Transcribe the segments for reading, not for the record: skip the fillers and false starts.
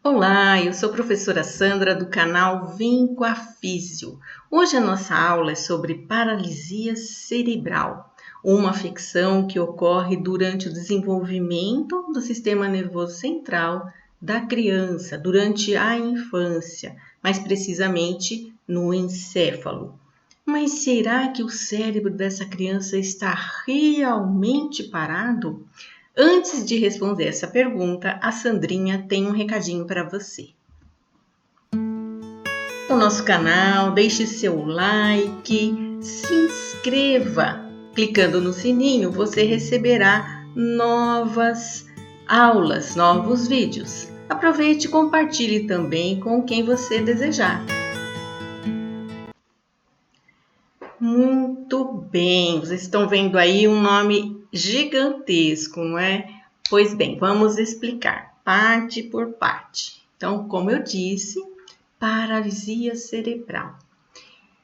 Olá, eu sou a professora Sandra do canal Vem com a Físio. Hoje a nossa aula é sobre paralisia cerebral, uma afecção que ocorre durante o desenvolvimento do sistema nervoso central da criança, durante a infância, mais precisamente no encéfalo. Mas será que o cérebro dessa criança está realmente parado? Antes de responder essa pergunta, a Sandrinha tem um recadinho para você. No nosso canal, deixe seu like, se inscreva. Clicando no sininho, você receberá novas aulas, novos vídeos. Aproveite e compartilhe também com quem você desejar. Muito bem, vocês estão vendo aí um nome gigantesco, não é? Pois bem, vamos explicar parte por parte. Então, como eu disse, paralisia cerebral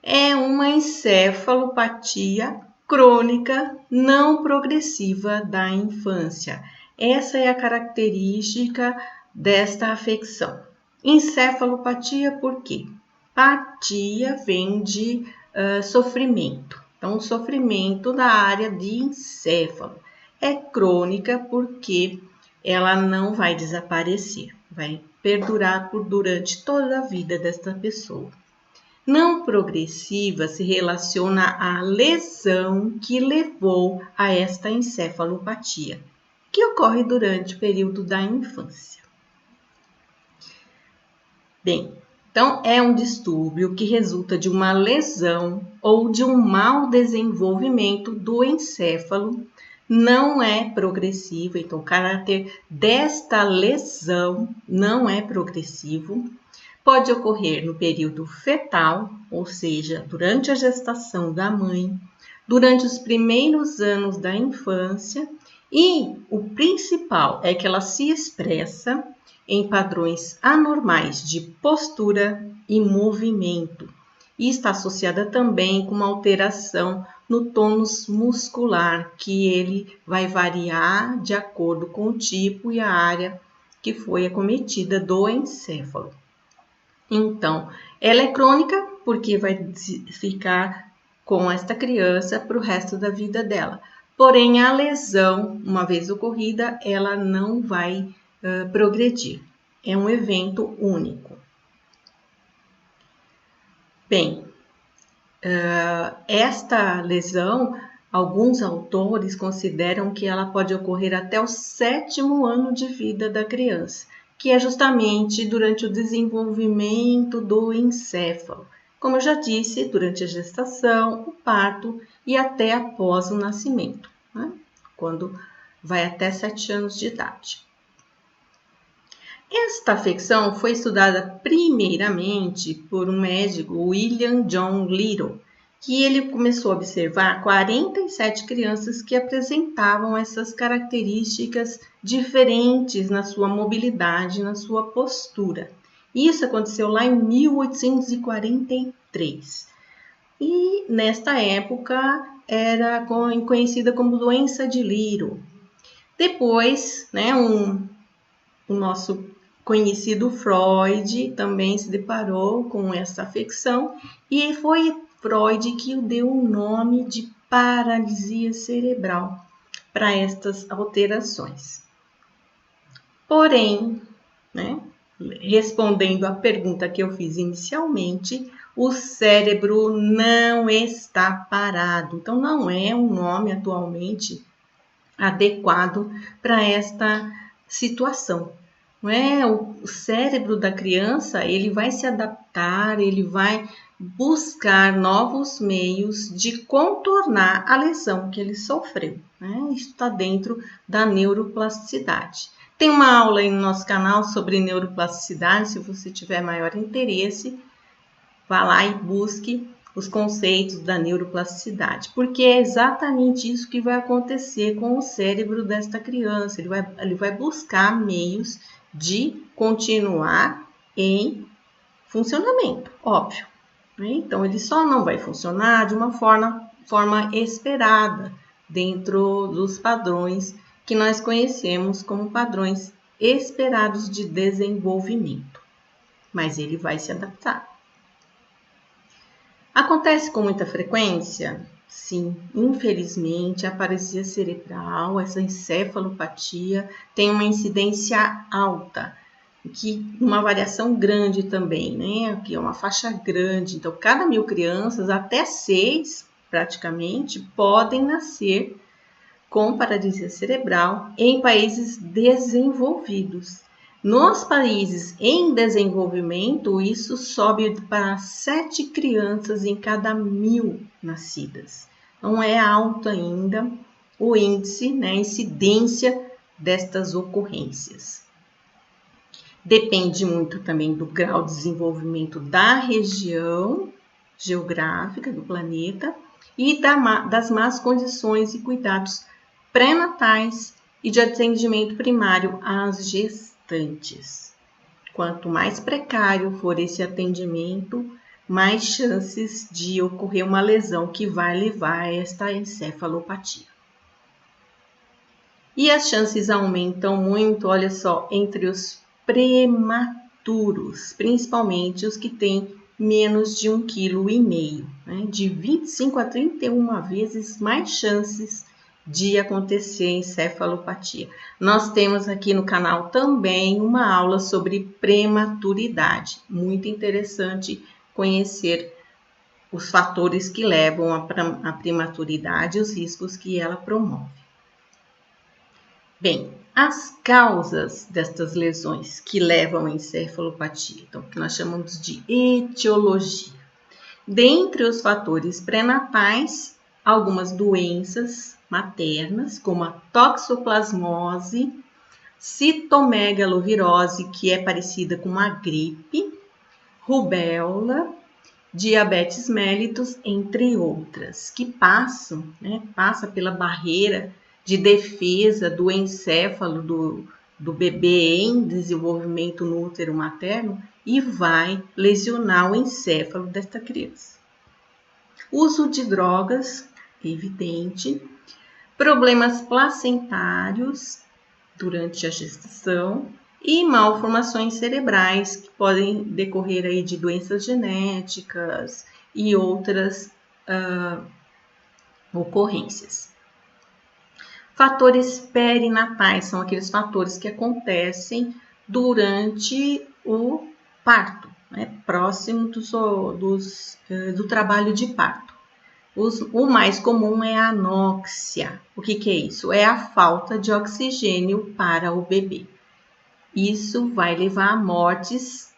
é uma encefalopatia crônica não progressiva da infância. Essa é a característica desta afecção. Encefalopatia por quê? Patia vem de sofrimento. Então, o sofrimento da área de encéfalo é crônica porque ela não vai desaparecer, vai perdurar durante toda a vida desta pessoa. Não progressiva se relaciona à lesão que levou a esta encefalopatia, que ocorre durante o período da infância. Bem, então é um distúrbio que resulta de uma lesão ou de um mau desenvolvimento do encéfalo, não é progressivo, então o caráter desta lesão não é progressivo. Pode ocorrer no período fetal, ou seja, durante a gestação da mãe, durante os primeiros anos da infância, e o principal é que ela se expressa em padrões anormais de postura e movimento, e está associada também com uma alteração no tônus muscular, que ele vai variar de acordo com o tipo e a área que foi acometida do encéfalo. Então, ela é crônica porque vai ficar com esta criança para o resto da vida dela. Porém, a lesão, uma vez ocorrida, ela não vai progredir. É um evento único. Bem, esta lesão, alguns autores consideram que ela pode ocorrer até o 7º ano de vida da criança, que é justamente durante o desenvolvimento do encéfalo. Como eu já disse, durante a gestação, o parto e até após o nascimento, né? Quando vai até 7 anos de idade. Esta afecção foi estudada primeiramente por um médico, William John Little, que ele começou a observar 47 crianças que apresentavam essas características diferentes na sua mobilidade, na sua postura. Isso aconteceu lá em 1843. E nesta época era conhecida como doença de Little. Depois, o nosso conhecido Freud também se deparou com essa afecção e foi Freud que deu o nome de paralisia cerebral para estas alterações. Porém, respondendo à pergunta que eu fiz inicialmente, o cérebro não está parado. Então, não é um nome atualmente adequado para esta situação. O cérebro da criança, ele vai se adaptar, ele vai buscar novos meios de contornar a lesão que ele sofreu. Isso está dentro da neuroplasticidade. Tem uma aula aí no nosso canal sobre neuroplasticidade, se você tiver maior interesse, vá lá e busque os conceitos da neuroplasticidade, porque é exatamente isso que vai acontecer com o cérebro desta criança. Ele vai buscar meios de continuar em funcionamento, óbvio. Então, ele só não vai funcionar de uma forma esperada, dentro dos padrões que nós conhecemos como padrões esperados de desenvolvimento, mas ele vai se adaptar. Acontece com muita frequência? Sim, infelizmente, a paralisia cerebral, essa encefalopatia, tem uma incidência alta, que uma variação grande também, né? Que é uma faixa grande. Então, cada 1.000 crianças, até 6, praticamente, podem nascer com paralisia cerebral em países desenvolvidos. Nos países em desenvolvimento, isso sobe para 7 crianças em cada 1.000 nascidas. Então, é alto ainda o índice, né, a incidência destas ocorrências. Depende muito também do grau de desenvolvimento da região geográfica do planeta e das más condições e cuidados pré-natais e de atendimento primário às gestantes. Quanto mais precário for esse atendimento, mais chances de ocorrer uma lesão que vai levar a esta encefalopatia. E as chances aumentam muito, olha só, entre os prematuros, principalmente os que têm menos de 1,5 kg, né? De 25 a 31 vezes mais chances de acontecer encefalopatia. Nós temos aqui no canal também uma aula sobre prematuridade. Muito interessante conhecer os fatores que levam à prematuridade e os riscos que ela promove. Bem, as causas destas lesões que levam à encefalopatia, então, que nós chamamos de etiologia. Dentre os fatores pré-natais, algumas doenças maternas, como a toxoplasmose, citomegalovirose, que é parecida com uma gripe, rubéola, diabetes mellitus, entre outras, que passa pela barreira de defesa do encéfalo do bebê em desenvolvimento no útero materno e vai lesionar o encéfalo desta criança. Uso de drogas, evidente, problemas placentários durante a gestação e malformações cerebrais que podem decorrer aí de doenças genéticas e outras ocorrências. Fatores perinatais são aqueles fatores que acontecem durante o parto, né? Próximo do trabalho de parto. O mais comum é a anóxia. O que é isso? É a falta de oxigênio para o bebê. Isso vai levar a mortes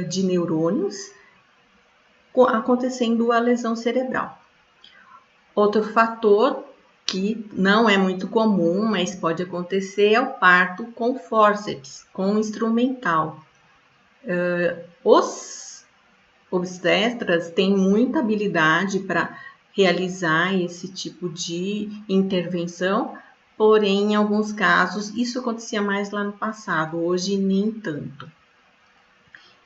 de neurônios, acontecendo a lesão cerebral. Outro fator que não é muito comum, mas pode acontecer, é o parto com fórceps, com instrumental. Os obstetras têm muita habilidade para realizar esse tipo de intervenção, porém, em alguns casos, isso acontecia mais lá no passado, hoje nem tanto.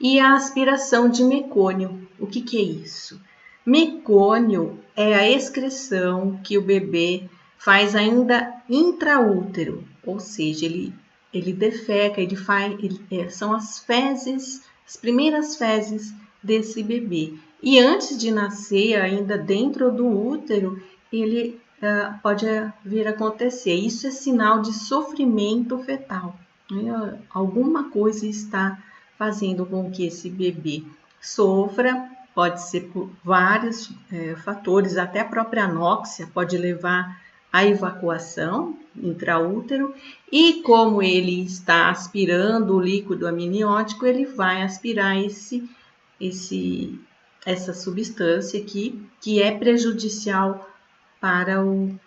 E a aspiração de mecônio, o que é isso? Mecônio é a excreção que o bebê faz ainda intraútero, ou seja, ele defeca, são as fezes, as primeiras fezes desse bebê. E antes de nascer, ainda dentro do útero, ele pode vir a acontecer. Isso é sinal de sofrimento fetal. Alguma coisa está fazendo com que esse bebê sofra. Pode ser por vários fatores, até a própria anóxia pode levar à evacuação intraútero, e como ele está aspirando o líquido amniótico, ele vai aspirar essa substância aqui, que é prejudicial para o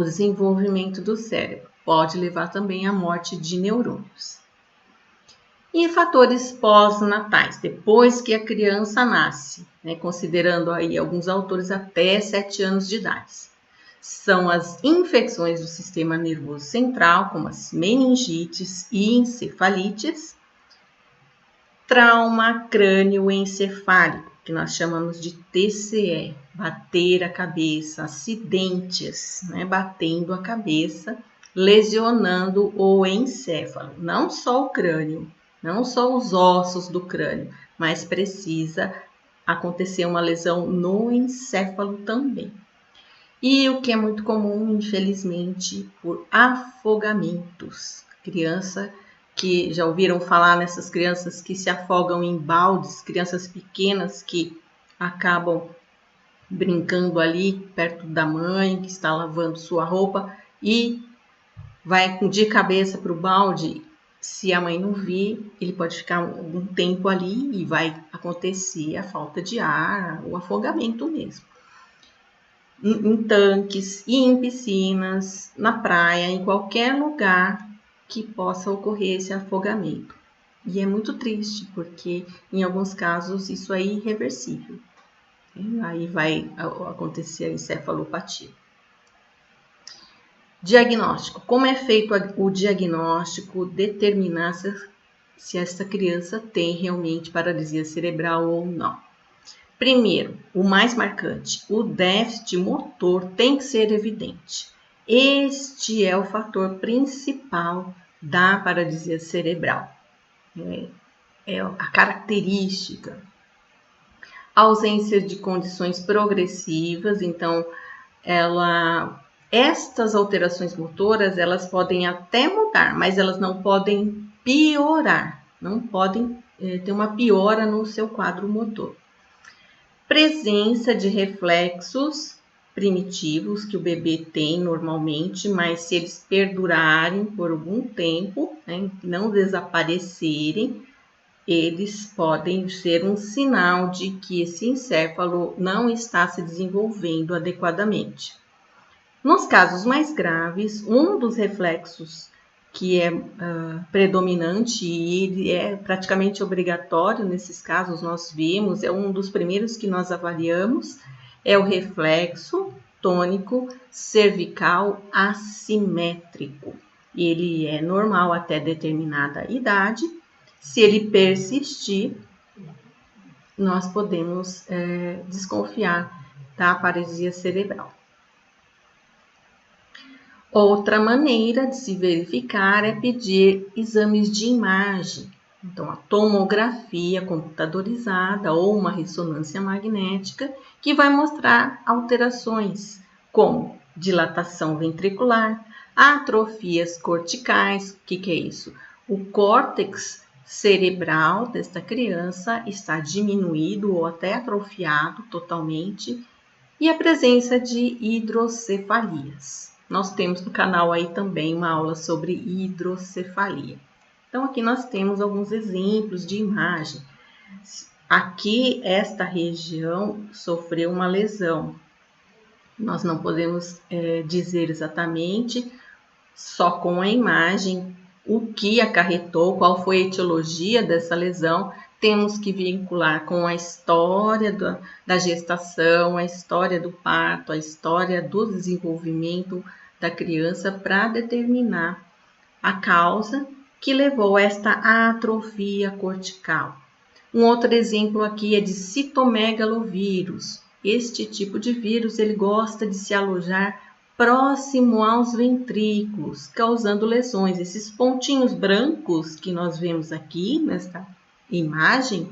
desenvolvimento do cérebro. Pode levar também à morte de neurônios. E fatores pós-natais, depois que a criança nasce, né, considerando aí alguns autores até 7 anos de idade. São as infecções do sistema nervoso central, como as meningites e encefalites, trauma crânioencefálico, que nós chamamos de TCE, bater a cabeça, acidentes, né, batendo a cabeça, lesionando o encéfalo, não só o crânio, não só os ossos do crânio, mas precisa acontecer uma lesão no encéfalo também. E o que é muito comum, infelizmente, por afogamentos. Criança que já ouviram falar nessas crianças que se afogam em baldes, crianças pequenas que acabam brincando ali perto da mãe que está lavando sua roupa e vai de cabeça para o balde. Se a mãe não vir, ele pode ficar algum tempo ali e vai acontecer a falta de ar, o afogamento mesmo. Em tanques e em piscinas, na praia, em qualquer lugar que possa ocorrer esse afogamento. E é muito triste, porque em alguns casos isso é irreversível. Aí vai acontecer a encefalopatia. Diagnóstico. Como é feito o diagnóstico, determinar se essa criança tem realmente paralisia cerebral ou não. Primeiro, o mais marcante, o déficit motor tem que ser evidente. Este é o fator principal da paralisia cerebral. É a característica. A ausência de condições progressivas, então, estas alterações motoras, elas podem até mudar, mas elas não podem piorar, não podem ter uma piora no seu quadro motor. Presença de reflexos primitivos que o bebê tem normalmente, mas se eles perdurarem por algum tempo, não desaparecerem, eles podem ser um sinal de que esse encéfalo não está se desenvolvendo adequadamente. Nos casos mais graves, um dos reflexos que é predominante e ele é praticamente obrigatório nesses casos, nós vimos, é um dos primeiros que nós avaliamos, é o reflexo tônico cervical assimétrico. Ele é normal até determinada idade. Se ele persistir, nós podemos desconfiar da paralisia cerebral. Outra maneira de se verificar é pedir exames de imagem. Então, a tomografia computadorizada ou uma ressonância magnética que vai mostrar alterações como dilatação ventricular, atrofias corticais. O que é isso? O córtex cerebral desta criança está diminuído ou até atrofiado totalmente e a presença de hidrocefalias. Nós temos no canal aí também uma aula sobre hidrocefalia. Então, aqui nós temos alguns exemplos de imagem. Aqui, esta região sofreu uma lesão. Nós não podemos dizer exatamente, só com a imagem, o que acarretou, qual foi a etiologia dessa lesão. Temos que vincular com a história da gestação, a história do parto, a história do desenvolvimento da criança para determinar a causa que levou a esta atrofia cortical. Um outro exemplo aqui é de citomegalovírus. Este tipo de vírus ele gosta de se alojar próximo aos ventrículos, causando lesões. Esses pontinhos brancos que nós vemos aqui nesta imagem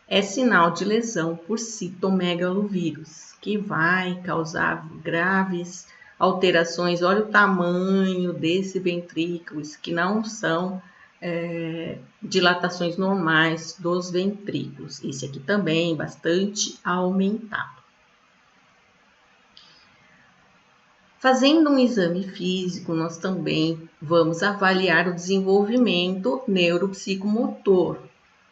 é sinal de lesão por citomegalovírus, que vai causar graves alterações. Olha o tamanho desse ventrículo, que não são dilatações normais dos ventrículos. Esse aqui também bastante aumentado. Fazendo um exame físico, nós também vamos avaliar o desenvolvimento neuropsicomotor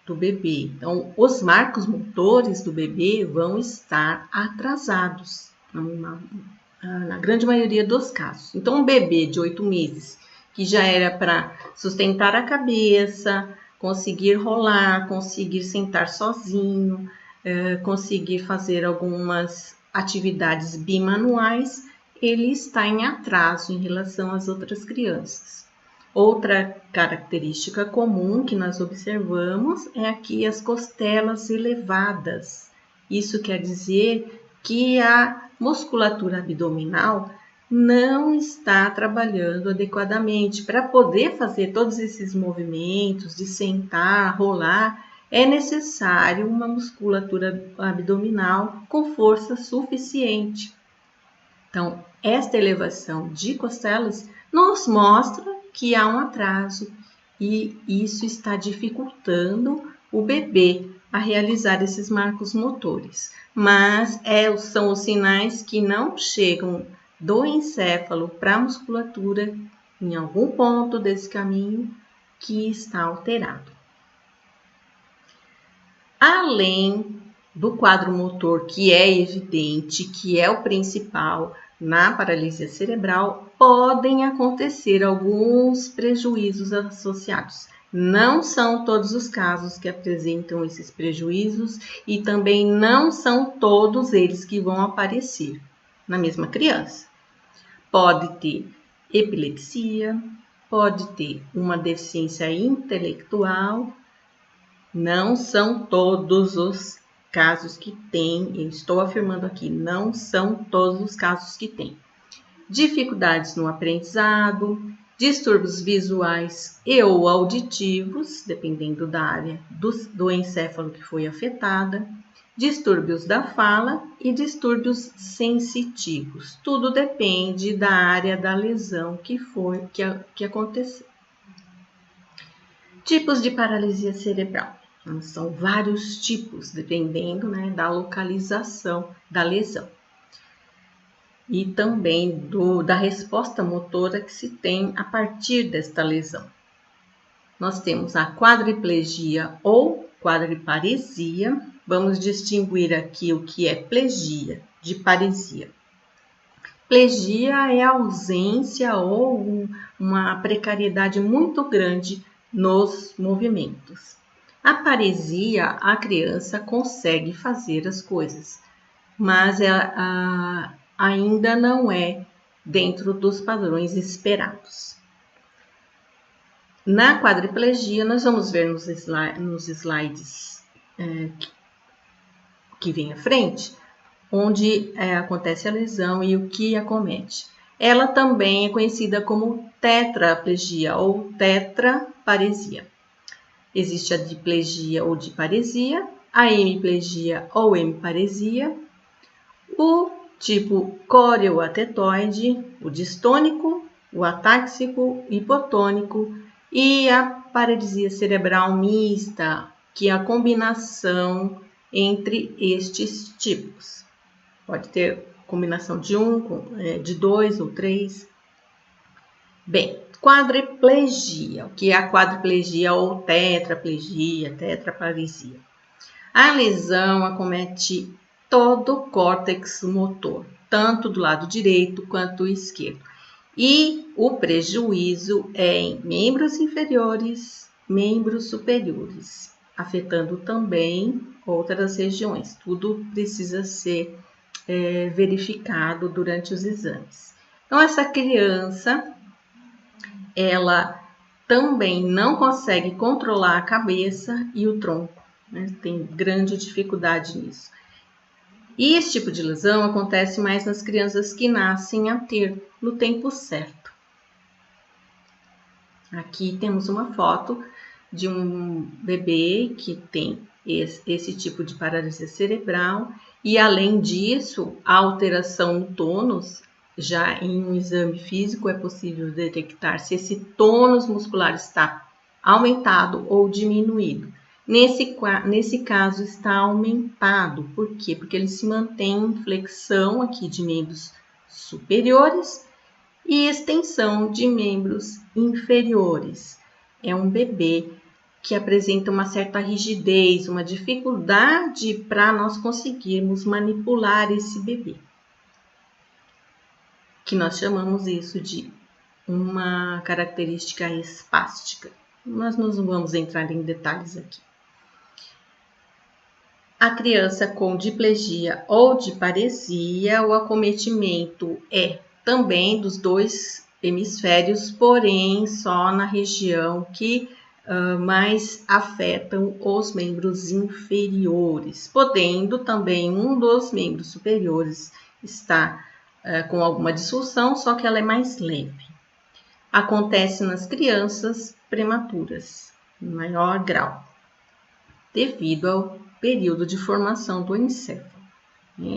do bebê. Então, os marcos motores do bebê vão estar atrasados, na grande maioria dos casos. Então, um bebê de 8 meses, que já era para sustentar a cabeça, conseguir rolar, conseguir sentar sozinho, conseguir fazer algumas atividades bimanuais, ele está em atraso em relação às outras crianças. Outra característica comum que nós observamos é aqui as costelas elevadas. Isso quer dizer que a musculatura abdominal não está trabalhando adequadamente. Para poder fazer todos esses movimentos de sentar, rolar, é necessário uma musculatura abdominal com força suficiente. Então, esta elevação de costelas nos mostra que há um atraso e isso está dificultando o bebê a realizar esses marcos motores. Mas são os sinais que não chegam do encéfalo para a musculatura em algum ponto desse caminho que está alterado. Além do quadro motor, que é evidente, que é o principal na paralisia cerebral, podem acontecer alguns prejuízos associados. Não são todos os casos que apresentam esses prejuízos e também não são todos eles que vão aparecer na mesma criança. Pode ter epilepsia, pode ter uma deficiência intelectual. Não são todos os casos que tem, eu estou afirmando aqui, não são todos os casos que tem. Dificuldades no aprendizado, distúrbios visuais e ou auditivos, dependendo da área do encéfalo que foi afetada, distúrbios da fala e distúrbios sensitivos. Tudo depende da área da lesão que aconteceu. Tipos de paralisia cerebral. São vários tipos, dependendo, da localização da lesão. E também da resposta motora que se tem a partir desta lesão. Nós temos a quadriplegia ou quadriparesia. Vamos distinguir aqui o que é plegia de paresia. Plegia é a ausência ou uma precariedade muito grande nos movimentos. A paresia, a criança consegue fazer as coisas, mas ainda não é dentro dos padrões esperados. Na quadriplegia, nós vamos ver nos slides que vem à frente, onde acontece a lesão e o que acomete. Ela também é conhecida como tetraplegia ou tetraparesia. Existe a diplegia ou diparesia, a hemiplegia ou hemiparesia, o tipo coreoatetoide, o distônico, o atáxico, hipotônico e a paralisia cerebral mista, que é a combinação entre estes tipos. Pode ter combinação de 2 ou 3. Bem, quadriplegia, o que é a quadriplegia ou tetraplegia, tetraparesia. A lesão acomete todo o córtex motor, tanto do lado direito quanto esquerdo. E o prejuízo é em membros inferiores, membros superiores, afetando também outras regiões. Tudo precisa ser verificado durante os exames. Então, essa criança, ela também não consegue controlar a cabeça e o tronco, tem grande dificuldade nisso. E esse tipo de lesão acontece mais nas crianças que nascem a ter no tempo certo. Aqui temos uma foto de um bebê que tem esse tipo de paralisia cerebral e, além disso, a alteração no tônus. Já em um exame físico é possível detectar se esse tônus muscular está aumentado ou diminuído. Nesse caso está aumentado. Por quê? Porque ele se mantém em flexão aqui de membros superiores e extensão de membros inferiores. É um bebê que apresenta uma certa rigidez, uma dificuldade para nós conseguirmos manipular esse bebê, que nós chamamos isso de uma característica espástica. Nós não vamos entrar em detalhes aqui. A criança com diplegia ou diparesia, o acometimento é também dos dois hemisférios, porém só na região que mais afetam os membros inferiores, podendo também um dos membros superiores estar com alguma disfunção, só que ela é mais leve. Acontece nas crianças prematuras, em maior grau, devido ao período de formação do encéfalo.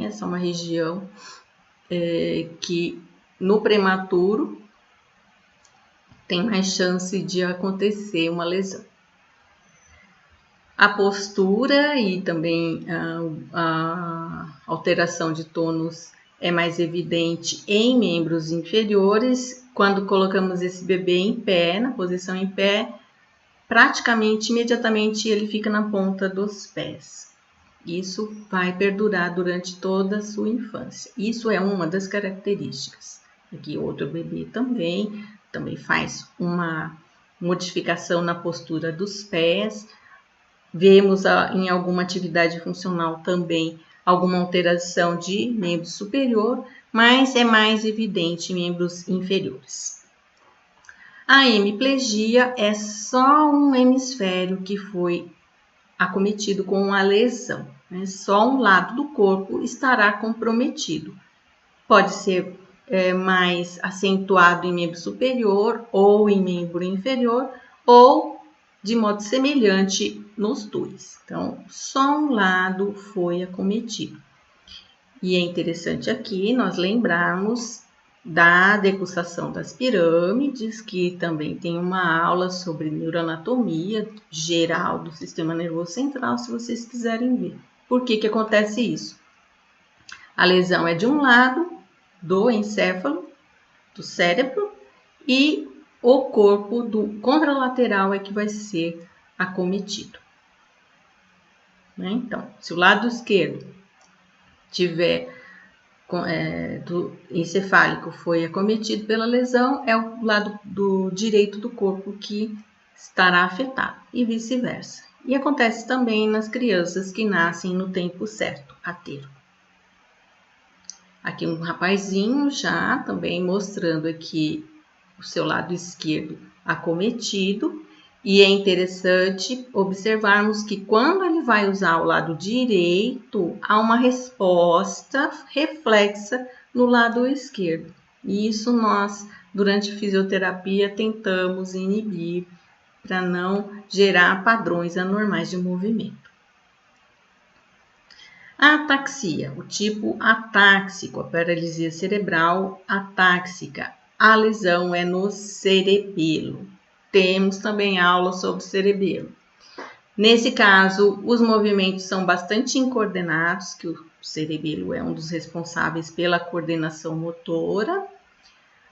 Essa é uma região que no prematuro tem mais chance de acontecer uma lesão. A postura e também a alteração de tônus é mais evidente em membros inferiores. Quando colocamos esse bebê em pé, na posição em pé, praticamente imediatamente ele fica na ponta dos pés. Isso vai perdurar durante toda a sua infância. Isso é uma das características. Aqui outro bebê também faz uma modificação na postura dos pés. Vemos em alguma atividade funcional também alguma alteração de membro superior, mas é mais evidente em membros inferiores. A hemiplegia é só um hemisfério que foi acometido com uma lesão, né? Só um lado do corpo estará comprometido. Pode ser mais acentuado em membro superior ou em membro inferior, ou de modo semelhante nos dois. Então, só um lado foi acometido. E é interessante aqui nós lembrarmos da decussação das pirâmides, que também tem uma aula sobre neuroanatomia geral do sistema nervoso central, se vocês quiserem ver. Por que acontece isso? A lesão é de um lado do encéfalo, do cérebro, e o corpo do contralateral é que vai ser acometido. Então, se o lado esquerdo tiver do encefálico foi acometido pela lesão, é o lado do direito do corpo que estará afetado e vice-versa. E acontece também nas crianças que nascem no tempo certo, a ter. Aqui um rapazinho já também mostrando aqui o seu lado esquerdo acometido. E é interessante observarmos que quando ele vai usar o lado direito, há uma resposta reflexa no lado esquerdo. E isso nós, durante a fisioterapia, tentamos inibir para não gerar padrões anormais de movimento. A ataxia, o tipo atáxico, a paralisia cerebral atáxica. A lesão é no cerebelo. Temos também aula sobre cerebelo. Nesse caso, os movimentos são bastante incoordenados, que o cerebelo é um dos responsáveis pela coordenação motora.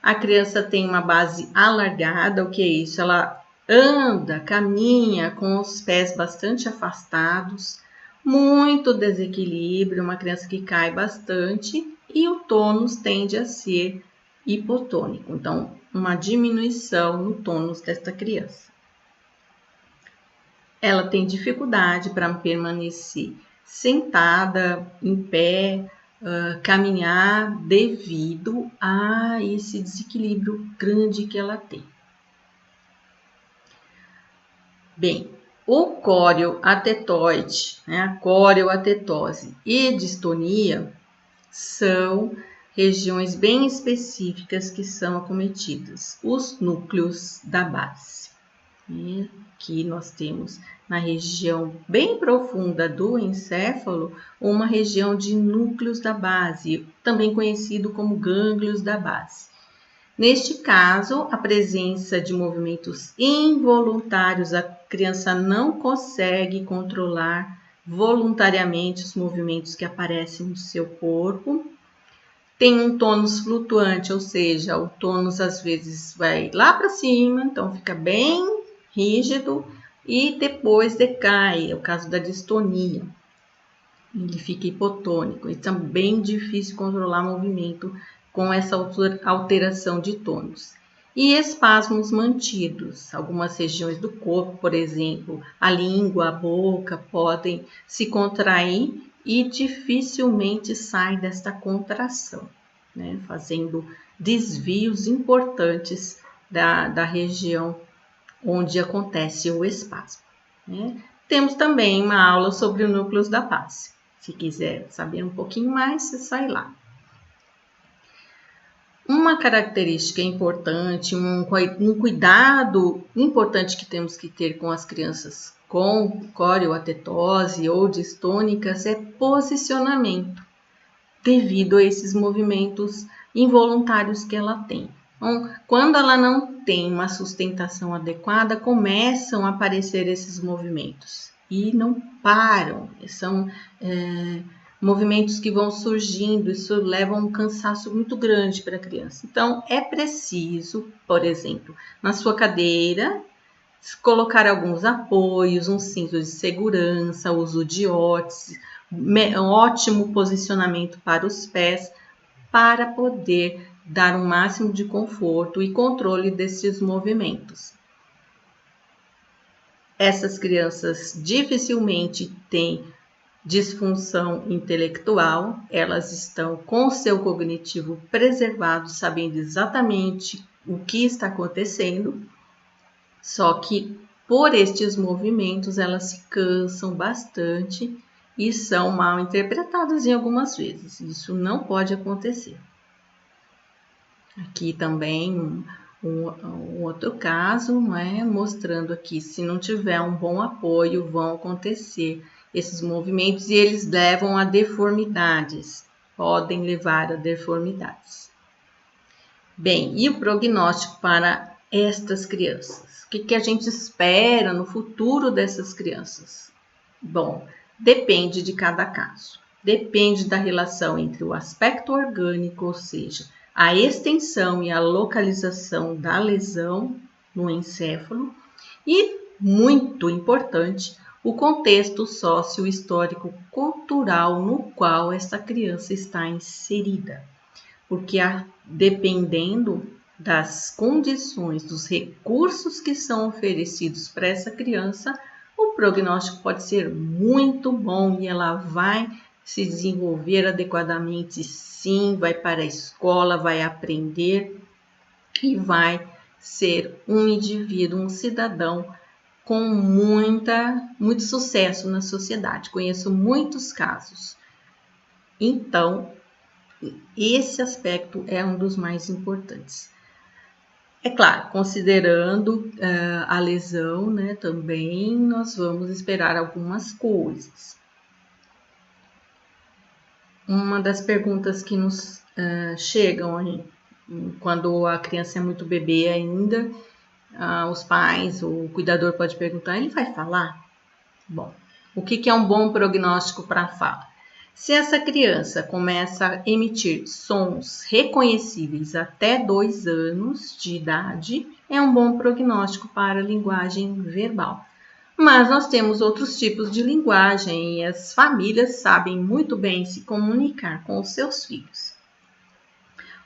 A criança tem uma base alargada, o que é isso? Ela anda, caminha com os pés bastante afastados, muito desequilíbrio, uma criança que cai bastante, e o tônus tende a ser hipotônico. Então, uma diminuição no tônus desta criança. Ela tem dificuldade para permanecer sentada, em pé, caminhar devido a esse desequilíbrio grande que ela tem. Bem, o córeo-atetoide, a coreo-atetose e distonia são regiões bem específicas que são acometidas, os núcleos da base. Aqui nós temos na região bem profunda do encéfalo uma região de núcleos da base, também conhecido como gânglios da base. Neste caso, a presença de movimentos involuntários, a criança não consegue controlar voluntariamente os movimentos que aparecem no seu corpo. Tem um tônus flutuante, ou seja, o tônus às vezes vai lá para cima, então fica bem rígido e depois decai, é o caso da distonia. Ele fica hipotônico, então é bem difícil controlar movimento com essa alteração de tônus. E espasmos mantidos. Algumas regiões do corpo, por exemplo, a língua, a boca, podem se contrair e dificilmente sai desta contração, né? Fazendo desvios importantes da região onde acontece o espasmo, né? Temos também uma aula sobre o núcleos da base. Se quiser saber um pouquinho mais, você sai lá. Uma característica importante, um cuidado importante que temos que ter com as crianças com corioatetose ou distônicas é posicionamento, devido a esses movimentos involuntários que ela tem. Então, quando ela não tem uma sustentação adequada, começam a aparecer esses movimentos e não param. São movimentos que vão surgindo, isso leva a um cansaço muito grande para a criança. Então, é preciso, por exemplo, na sua cadeira, colocar alguns apoios, um cinto de segurança, uso de ótese, ótimo posicionamento para os pés, para poder dar um máximo de conforto e controle desses movimentos. Essas crianças dificilmente têm disfunção intelectual, elas estão com o seu cognitivo preservado, sabendo exatamente o que está acontecendo, só que por estes movimentos elas se cansam bastante e são mal interpretadas em algumas vezes. Isso não pode acontecer. Aqui também um outro caso, mostrando aqui, se não tiver um bom apoio, vão acontecer esses movimentos e eles levam a deformidades, podem levar a deformidades. Bem, e o prognóstico para estas crianças? O que a gente espera no futuro dessas crianças? Bom, depende de cada caso. Depende da relação entre o aspecto orgânico, ou seja, a extensão e a localização da lesão no encéfalo e, muito importante, o contexto sócio-histórico cultural no qual essa criança está inserida. Porque dependendo das condições, dos recursos que são oferecidos para essa criança, o prognóstico pode ser muito bom e ela vai se desenvolver adequadamente, sim, vai para a escola, vai aprender e vai ser um indivíduo, um cidadão com muito sucesso na sociedade. Conheço muitos casos. Então, esse aspecto é um dos mais importantes. É claro, considerando a lesão, também nós vamos esperar algumas coisas. Uma das perguntas que nos chegam quando a criança é muito bebê ainda, os pais, o cuidador pode perguntar, ele vai falar? Bom, o que é um bom prognóstico para a fala? Se essa criança começa a emitir sons reconhecíveis até 2 anos de idade, é um bom prognóstico para a linguagem verbal. Mas nós temos outros tipos de linguagem e as famílias sabem muito bem se comunicar com os seus filhos.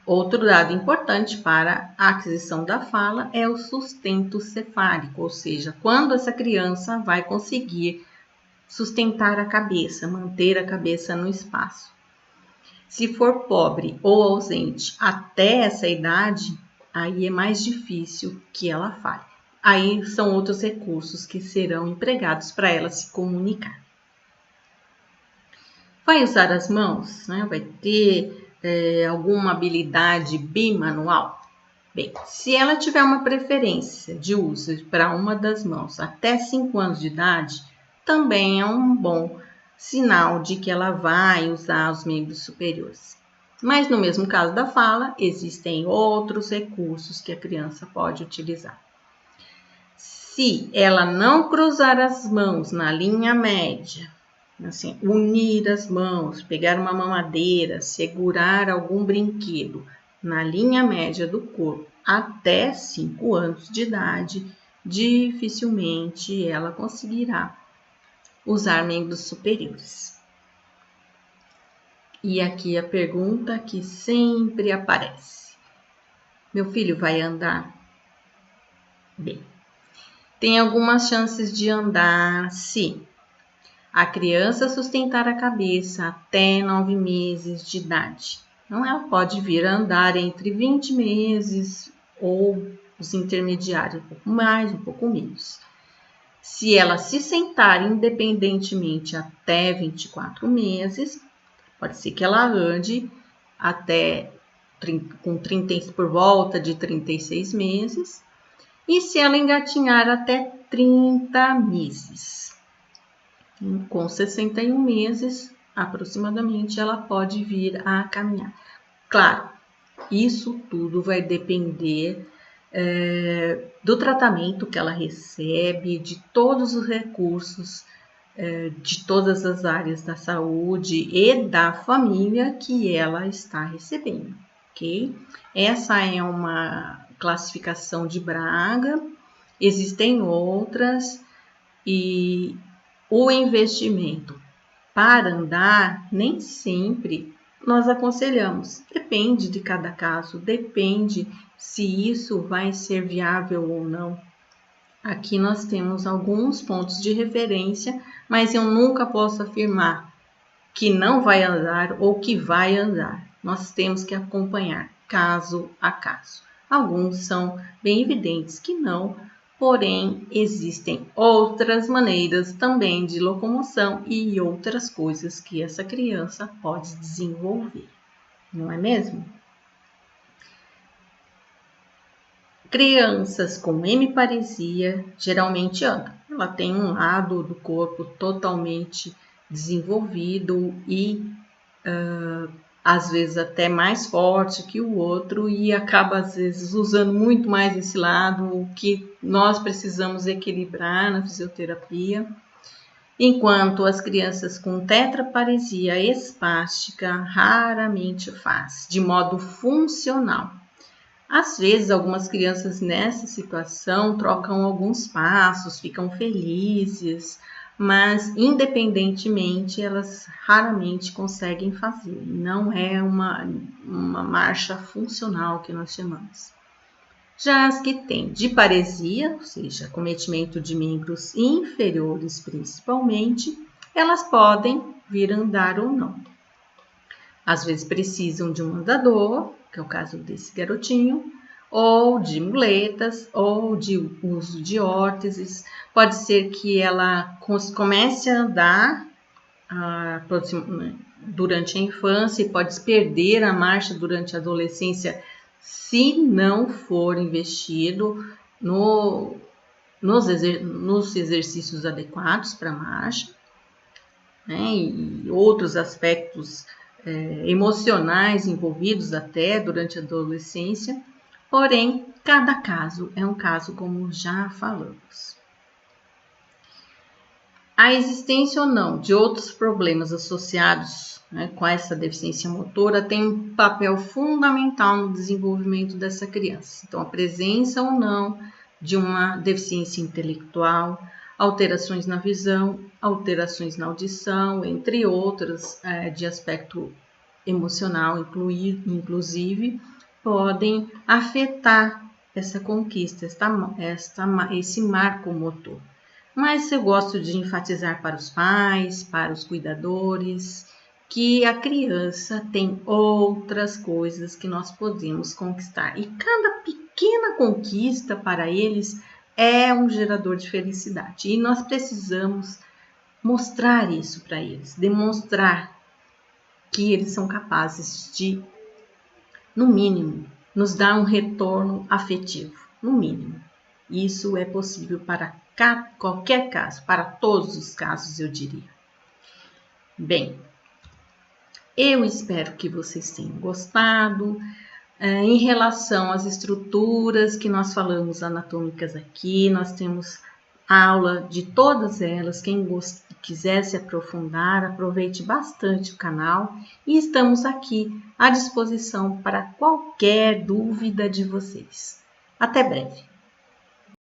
Outro dado importante para a aquisição da fala é o sustento cefálico, ou seja, quando essa criança vai conseguir sustentar a cabeça, manter a cabeça no espaço. Se for pobre ou ausente até essa idade, aí é mais difícil que ela fale. Aí são outros recursos que serão empregados para ela se comunicar. Vai usar as mãos? Vai ter alguma habilidade bimanual? Bem, se ela tiver uma preferência de uso para uma das mãos até 5 anos de idade, também é um bom sinal de que ela vai usar os membros superiores. Mas no mesmo caso da fala, existem outros recursos que a criança pode utilizar. Se ela não cruzar as mãos na linha média, assim, unir as mãos, pegar uma mamadeira, segurar algum brinquedo na linha média do corpo até 5 anos de idade, dificilmente ela conseguirá usar membros superiores. E aqui a pergunta que sempre aparece: meu filho vai andar? Bem, tem algumas chances de andar, sim. A criança sustentar a cabeça até 9 meses de idade. Então, ela pode vir a andar entre 20 meses ou os intermediários, um pouco mais, um pouco menos. Se ela se sentar independentemente até 24 meses, pode ser que ela ande até por volta de 36 meses, e se ela engatinhar até 30 meses. Com 61 meses, aproximadamente, ela pode vir a caminhar. Claro, isso tudo vai depender do tratamento que ela recebe, de todos os recursos, de todas as áreas da saúde e da família que ela está recebendo, ok? Essa é uma classificação de Braga, existem outras, e o investimento para andar nem sempre nós aconselhamos. Depende de cada caso, depende se isso vai ser viável ou não. Aqui nós temos alguns pontos de referência, mas eu nunca posso afirmar que não vai andar ou que vai andar. Nós temos que acompanhar caso a caso. Alguns são bem evidentes que não, porém existem outras maneiras também de locomoção e outras coisas que essa criança pode desenvolver, não é mesmo? Crianças com hemiparesia geralmente andam. Ela tem um lado do corpo totalmente desenvolvido e às vezes até mais forte que o outro e acaba às vezes usando muito mais esse lado, o que nós precisamos equilibrar na fisioterapia. Enquanto as crianças com tetraparesia espástica raramente faz, de modo funcional. Às vezes, algumas crianças nessa situação trocam alguns passos, ficam felizes, mas independentemente, elas raramente conseguem fazer. Não é uma marcha funcional que nós chamamos. Já as que têm diparesia, ou seja, cometimento de membros inferiores principalmente, elas podem vir andar ou não. Às vezes precisam de um andador, que é o caso desse garotinho, ou de muletas, ou de uso de órteses. Pode ser que ela comece a andar durante a infância e pode perder a marcha durante a adolescência se não for investido nos exercícios adequados para a marcha, né, e outros aspectos emocionais envolvidos até durante a adolescência, porém, cada caso é um caso, como já falamos. A existência ou não de outros problemas associados, né, com essa deficiência motora tem um papel fundamental no desenvolvimento dessa criança. Então, a presença ou não de uma deficiência intelectual, alterações na visão, alterações na audição, entre outras de aspecto emocional, inclusive, podem afetar essa conquista, esse marco motor. Mas eu gosto de enfatizar para os pais, para os cuidadores, que a criança tem outras coisas que nós podemos conquistar. E cada pequena conquista para eles é um gerador de felicidade. E nós precisamos mostrar isso para eles, demonstrar que eles são capazes de, no mínimo, nos dar um retorno afetivo, no mínimo. Isso é possível para qualquer caso, para todos os casos, eu diria. Bem, eu espero que vocês tenham gostado. Em relação às estruturas que nós falamos anatômicas aqui, nós temos aula de todas elas. Quem quiser se aprofundar, aproveite bastante o canal e estamos aqui à disposição para qualquer dúvida de vocês. Até breve!